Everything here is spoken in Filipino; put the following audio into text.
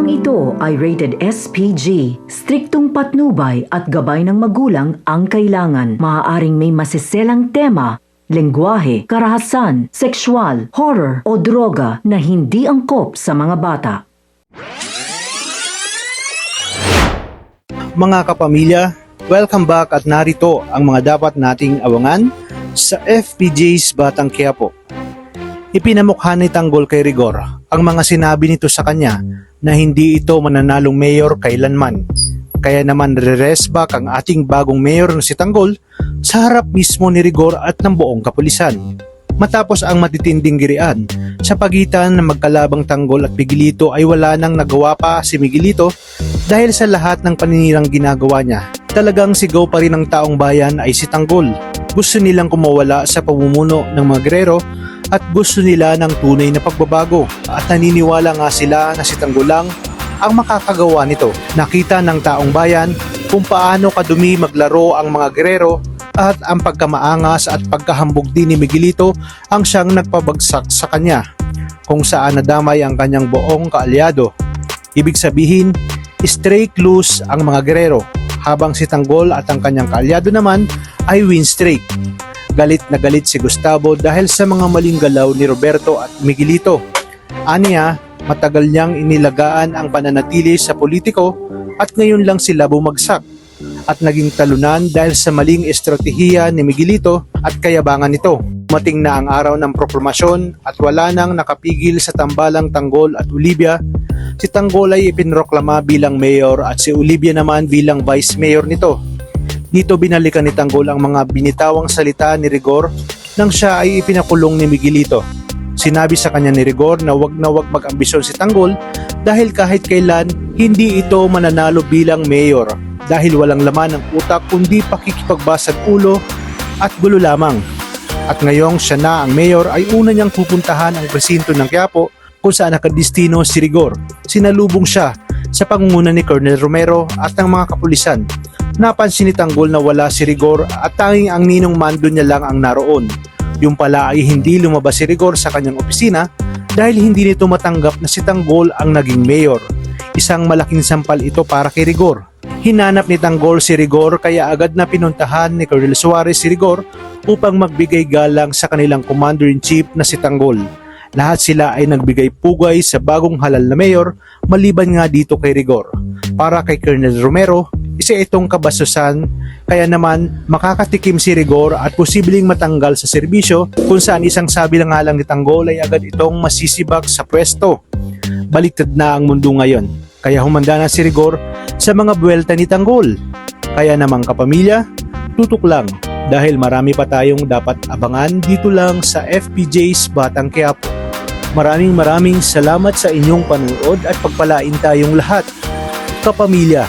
Programang ito ay rated SPG. Striktong patnubay at gabay ng magulang ang kailangan. Maaaring may masiselang tema, lengguwahe, karahasan, sexual, horror o droga na hindi angkop sa mga bata. Mga kapamilya, welcome back at narito ang mga dapat nating abangan sa FPJ's Batang Quiapo. Ipinamukha ni Tanggol kay Rigor ang mga sinabi nito sa kanya na hindi ito mananalong mayor kailanman. Kaya naman re-rest back ang ating bagong mayor na si Tanggol sa harap mismo ni Rigor at ng buong kapulisan. Matapos ang matitinding girian sa pagitan ng magkalabang Tanggol at Miguelito ay wala nang nagawa pa si Miguelito dahil sa lahat ng paninirang ginagawa niya. Talagang sigaw pa rin ng taong bayan ay si Tanggol. Gusto nilang kumawala sa pamumuno ng mga gerero at gusto nila ng tunay na pagbabago at naniniwala nga sila na si Tanggol lang ang makakagawa nito. Nakita ng taong bayan kung paano kadumi maglaro ang mga gerero at ang pagkamaangas at pagkahambog din ni Miguelito ang siyang nagpabagsak sa kanya, kung saan nadamay ang kanyang buong kaalyado. Ibig sabihin, straight loose ang mga gerero, habang si Tanggol at ang kanyang kaalyado naman ay win streak. Galit na galit si Gustavo dahil sa mga maling galaw ni Roberto at Miguelito. Aniya, matagal niyang inilagaan ang pananatili sa politiko at ngayon lang sila bumagsak at naging talunan dahil sa maling estratehiya ni Miguelito at kayabangan nito. Mating na ang araw ng proklamasyon at wala nang nakapigil sa tambalang Tanggol at Olivia. Si Tanggol ay ipinroklama bilang mayor at si Olivia naman bilang vice mayor nito. Dito binalikan ni Tanggol ang mga binitawang salita ni Rigor nang siya ay ipinakulong ni Miguelito. Sinabi sa kanya ni Rigor na wag mag-ambisyon si Tanggol dahil kahit kailan hindi ito mananalo bilang mayor dahil walang laman ng utak kundi pakikipagbasag ulo at gulo lamang. At ngayong siya na ang mayor ay una niyang pupuntahan ang presinto ng Quiapo kung saan nakadestino si Rigor. Sinalubong siya sa pangunguna ni Colonel Romero at ng mga kapulisan. Napansin ni Tanggol na wala si Rigor at tanging ang ninong mando niya lang ang naroon. Yung pala ay hindi lumabas si Rigor sa kanyang opisina dahil hindi nito matanggap na si Tanggol ang naging mayor. Isang malaking sampal ito para kay Rigor. Hinanap ni Tanggol si Rigor kaya agad na pinuntahan ni Colonel Suarez si Rigor upang magbigay galang sa kanilang Commander-in-Chief na si Tanggol. Lahat sila ay nagbigay pugay sa bagong halal na mayor maliban nga dito kay Rigor. Para kay Colonel Romero, isa itong kabastusan kaya naman makakatikim si Rigor at posibleng matanggal sa serbisyo kung saan isang sabi lang nga lang ni Tanggol ay agad itong masisibak sa pwesto. Baliktad na ang mundo ngayon kaya humanda na si Rigor sa mga buwelta ni Tanggol. Kaya namang kapamilya, tutok lang dahil marami pa tayong dapat abangan dito lang sa FPJ's Batang Quiapo. Maraming salamat sa inyong panonood at pagpalain tayong lahat, kapamilya.